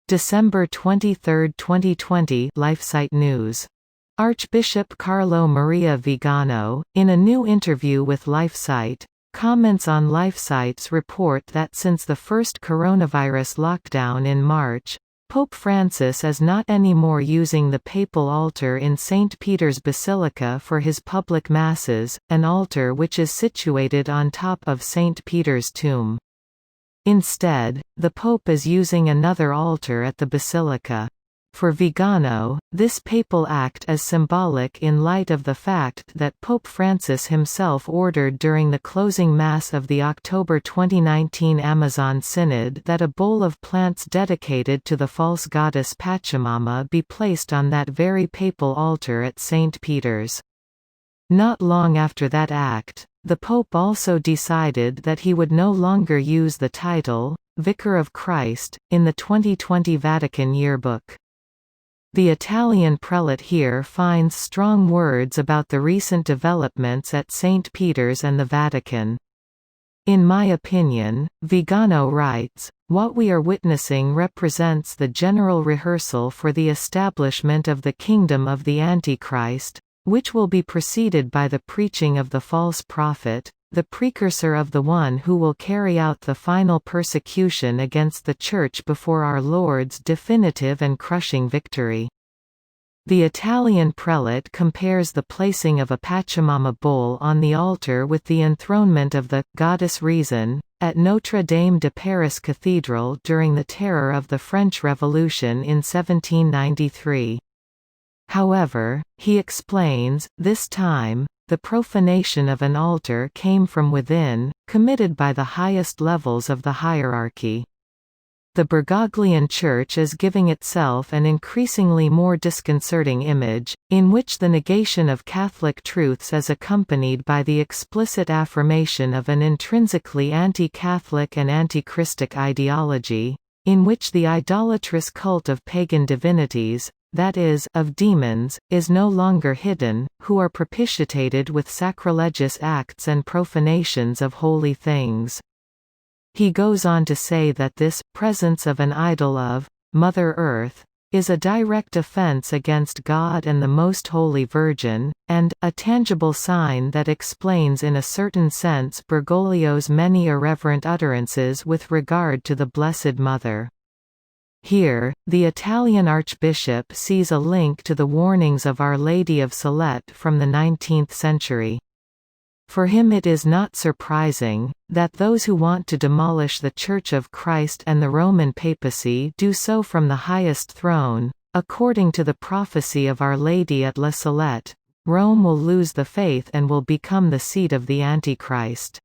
December 23, 2020 LifeSite News. Archbishop Carlo Maria Vigano, in a new interview with LifeSite, comments on LifeSite's report that since the first coronavirus lockdown in March, Pope Francis is not anymore using the papal altar in St. Peter's Basilica for his public masses, an altar which is situated on top of St. Peter's tomb. Instead, the Pope is using another altar at the Basilica. For Vigano, this papal act is symbolic in light of the fact that Pope Francis himself ordered during the closing Mass of the October 2019 Amazon Synod that a bowl of plants dedicated to the false goddess Pachamama be placed on that very papal altar at St. Peter's. Not long after that act, the Pope also decided that he would no longer use the title, Vicar of Christ, in the 2020 Vatican Yearbook. The Italian prelate here finds strong words about the recent developments at St. Peter's and the Vatican. In my opinion, Vigano writes, what we are witnessing represents the general rehearsal for the establishment of the kingdom of the Antichrist, which will be preceded by the preaching of the false prophet, the precursor of the one who will carry out the final persecution against the Church before our Lord's definitive and crushing victory. The Italian prelate compares the placing of a Pachamama bowl on the altar with the enthronement of the goddess Reason at Notre Dame de Paris Cathedral during the terror of the French Revolution in 1793. However, he explains, this time, the profanation of an altar came from within, committed by the highest levels of the hierarchy. The Bergoglian Church is giving itself an increasingly more disconcerting image, in which the negation of Catholic truths is accompanied by the explicit affirmation of an intrinsically anti-Catholic and anti-Christic ideology, in which the idolatrous cult of pagan divinities, that is, of demons, is no longer hidden, who are propitiated with sacrilegious acts and profanations of holy things. He goes on to say that this presence of an idol of Mother Earth is a direct offense against God and the Most Holy Virgin, and a tangible sign that explains in a certain sense Bergoglio's many irreverent utterances with regard to the Blessed Mother. Here, the Italian Archbishop sees a link to the warnings of Our Lady of Salette from the 19th century. For him it is not surprising, that those who want to demolish the Church of Christ and the Roman papacy do so from the highest throne. According to the prophecy of Our Lady at La Salette, Rome will lose the faith and will become the seat of the Antichrist.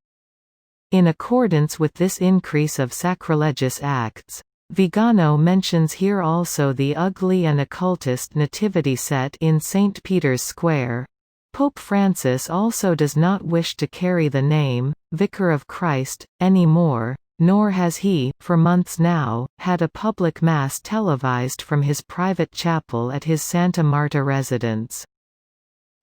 In accordance with this increase of sacrilegious acts, Vigano mentions here also the ugly and occultist nativity set in St. Peter's Square. Pope Francis also does not wish to carry the name, Vicar of Christ, anymore, nor has he, for months now, had a public Mass televised from his private chapel at his Santa Marta residence.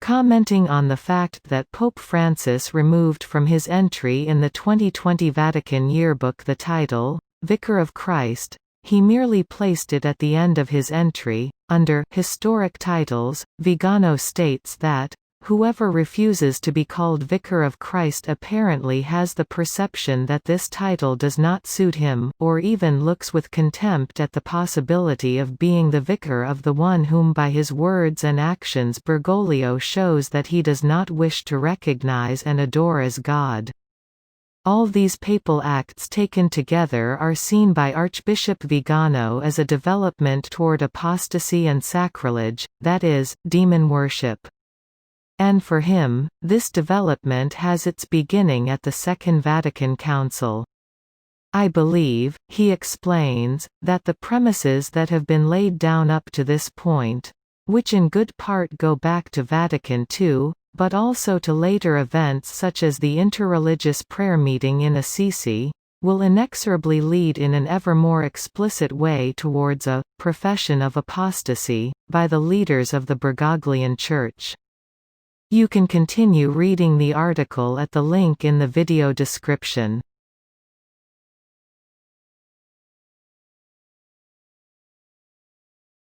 Commenting on the fact that Pope Francis removed from his entry in the 2020 Vatican Yearbook the title, Vicar of Christ, he merely placed it at the end of his entry. Under historic titles, Vigano states that, whoever refuses to be called Vicar of Christ apparently has the perception that this title does not suit him, or even looks with contempt at the possibility of being the vicar of the one whom by his words and actions Bergoglio shows that he does not wish to recognize and adore as God. All these papal acts taken together are seen by Archbishop Vigano as a development toward apostasy and sacrilege, that is, demon worship. And for him, this development has its beginning at the Second Vatican Council. I believe, he explains, that the premises that have been laid down up to this point, which in good part go back to Vatican II, but also to later events such as the interreligious prayer meeting in Assisi, will inexorably lead in an ever more explicit way towards a profession of apostasy by the leaders of the Bergoglian Church. You can continue reading the article at the link in the video description.